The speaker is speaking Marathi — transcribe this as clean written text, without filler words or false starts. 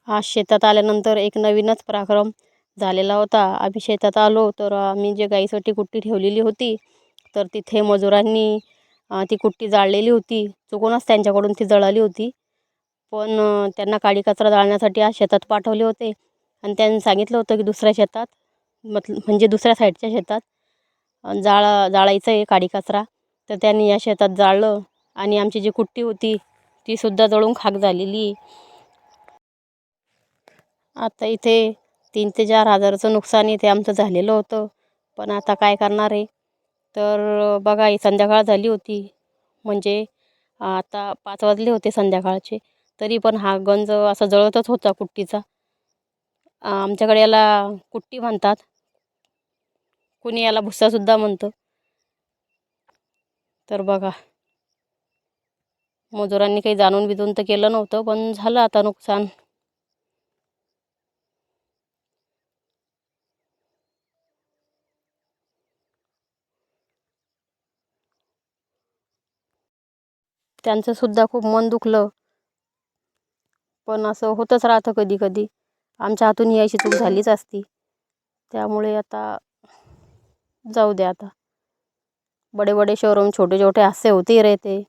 आज शेतात आल्यानंतर एक नवीनच पराक्रम झालेला होता. आम्ही शेतात आलो तर आम्ही जे गाईसाठी कुट्टी ठेवलेली होती तर तिथे मजुरांनी ती कुट्टी जाळलेली होती. चुकूनच त्यांच्याकडून ती जळाली होती. पण त्यांना काडी कचरा जाळण्यासाठी आज शेतात पाठवले होते आणि त्यांनी सांगितलं होतं की दुसऱ्या शेतात म्हणजे दुसऱ्या साईडच्या शेतात जाळायचं आहे काडी कचरा. तर त्यांनी या शेतात जाळलं आणि आमची जी कुट्टी होती ती सुद्धा जळून खाक झालेली. आता इथे 3 ते 4 हजाराचं नुकसान इथे आमचं झालेलं होतं. पण आता काय करणार आहे. तर बघा ही संध्याकाळ झाली होती. म्हणजे आता 5 वाजले होते संध्याकाळचे. तरी पण हा गंज असा जळतच होता कुट्टीचा. आमच्याकडे याला कुट्टी म्हणतात. कुणी याला भुस्सासुद्धा म्हणतं. तर बघा मजुरांनी काही जाणून बिजून तर केलं नव्हतं पण झालं आता नुकसान. त्यांचंसुद्धा खूप मन दुखलं. पण असं होतच राहतं कधी कधी. आमच्या हातून ही अशी चूक झालीच असती. त्यामुळे आता जाऊ दे आता. बड़े बड़े शहरों में छोटे छोटे हादसे होते ही रहते।